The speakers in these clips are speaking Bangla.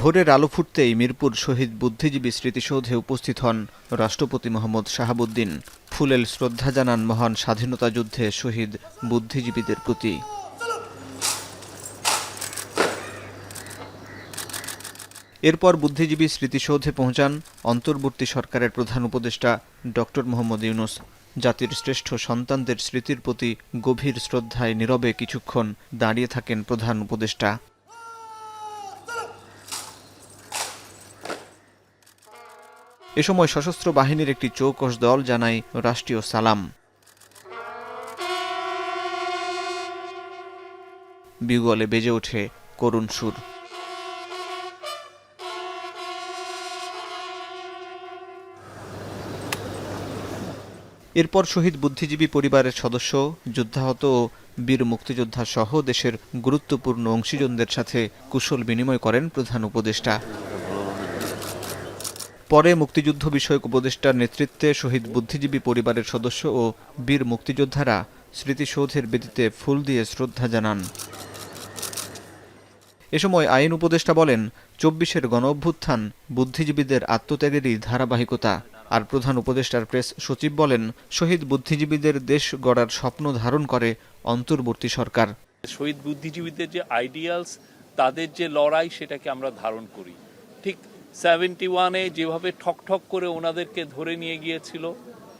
ভোরের আলো ফুটতেই মিরপুর শহীদ বুদ্ধিজীবী স্মৃতিসৌধে উপস্থিত হন রাষ্ট্রপতি মোহাম্মদ শাহাবুদ্দিন। ফুলেল শ্রদ্ধা জানান মহান স্বাধীনতা যুদ্ধে শহীদ বুদ্ধিজীবীদের প্রতি। এরপর বুদ্ধিজীবী স্মৃতিসৌধে পৌঁছান অন্তর্বর্তী সরকারের প্রধান উপদেষ্টা ডক্টর মোহাম্মদ ইউনূস। জাতির শ্রেষ্ঠ সন্তানদের স্মৃতির প্রতি গভীর শ্রদ্ধায় নীরবে কিছুক্ষণ দাঁড়িয়ে থাকেন প্রধান উপদেষ্টা। এ সময় সশস্ত্র বাহিনীর একটি চৌকস দল জানায় রাষ্ট্রীয় সালাম। বিগলে বেজে ওঠে করুণ সুর। এরপর শহীদ বুদ্ধিজীবী পরিবারের সদস্য, যুদ্ধাহত ও বীর মুক্তিযোদ্ধা সহ দেশের গুরুত্বপূর্ণ অংশীজনদের সাথে কুশল বিনিময় করেন প্রধান উপদেষ্টা। পরে মুক্তিযুদ্ধ বিষয়ক উপদেষ্টার নেতৃত্বে শহীদ বুদ্ধিজীবী পরিবারের সদস্য ও বীর মুক্তিযোদ্ধারা স্মৃতিসৌধের বেদিতে ফুল দিয়ে শ্রদ্ধা জানান। এ সময় আইন উপদেষ্টা বলেন, ২৪-এর গণঅভ্যুত্থান বুদ্ধিজীবীদের আত্মত্যাগেরই ধারাবাহিকতা। আর প্রধান উপদেষ্টার প্রেস সচিব বলেন, শহীদ বুদ্ধিজীবীদের দেশ গড়ার স্বপ্ন ধারণ করে অন্তর্বর্তী সরকার। শহীদ বুদ্ধিজীবীদের যে আইডিয়ালস, তাদের যে লড়াই, সেটাকে আমরা ধারণ করি। ঠিক 71-এ যেভাবে ঠক করে ওনাদেরকে ধরে নিয়ে গিয়েছিল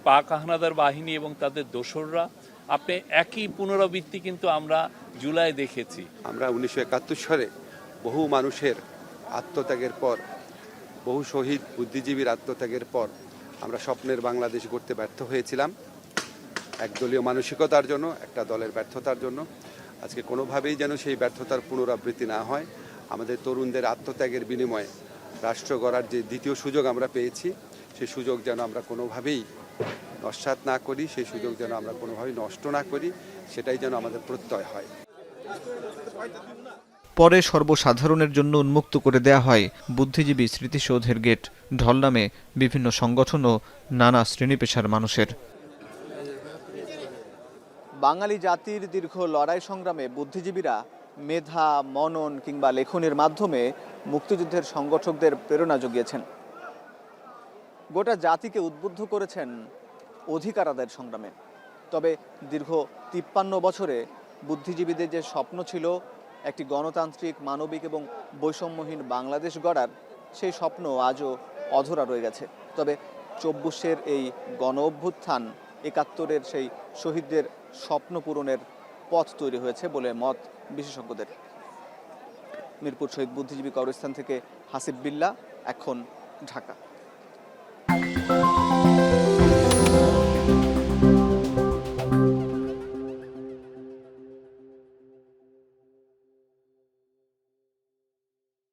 পাক হানাদার বাহিনী এবং তাদের দোসররা, আপনি একই পুনরাবৃত্তি কিন্তু আমরা জুলাই দেখেছি। আমরা 1971 সালে বহু মানুষের আত্মত্যাগের পর, বহু শহীদ বুদ্ধিজীবীর আত্মত্যাগের পর আমরা স্বপ্নের বাংলাদেশ গড়তে ব্যর্থ হয়েছিলাম, একদলীয় মানসিকতার জন্য, একটা দলের ব্যর্থতার জন্য। আজকে কোনোভাবেই যেন সেই ব্যর্থতার পুনরাবৃত্তি না হয়। আমাদের তরুণদের আত্মত্যাগের বিনিময়ে রাষ্ট্র গড়ার যে দ্বিতীয় সুযোগ আমরা পেয়েছি, সেই সুযোগ যেন আমরা কোনোভাবেই নস্যাৎ না করি, সেই সুযোগ যেন আমরা কোনোভাবেই নষ্ট না করি, সেটাই যেন আমাদের প্রত্যয় হয়। পরে সর্বসাধারণের জন্য উন্মুক্ত করে দেয়া হয় বুদ্ধিজীবী স্মৃতিসৌধের গেট। ঢল নামে বিভিন্ন সংগঠন ও নানা শ্রেণী-পেশার মানুষের। বাঙালি জাতির দীর্ঘ লড়াই সংগ্রামে বুদ্ধিজীবীরা মেধা, মনন কিংবা লেখনের মাধ্যমে মুক্তিযুদ্ধের সংগঠকদের প্রেরণা জুগিয়েছেন। গোটা জাতিকে উদ্বুদ্ধ করেছেন অধিকার আদায়ের সংগ্রামে। তবে দীর্ঘ ৫৩ বছরে বুদ্ধিজীবীদের যে স্বপ্ন ছিল একটি গণতান্ত্রিক, মানবিক এবং বৈষম্যহীন বাংলাদেশ গড়ার, সেই স্বপ্ন আজও অধরা রয়ে গেছে। তবে ২৪-এর এই গণ অভ্যুত্থান, ৭১-এর সেই শহীদদের স্বপ্ন পূরণের পথ তৈরি হয়েছে বলে মত বিশেষজ্ঞদের। মিরপুর শহীদ বুদ্ধিজীবী কবরস্থান থেকে হাসিব বিল্লাহ, এখন ঢাকা।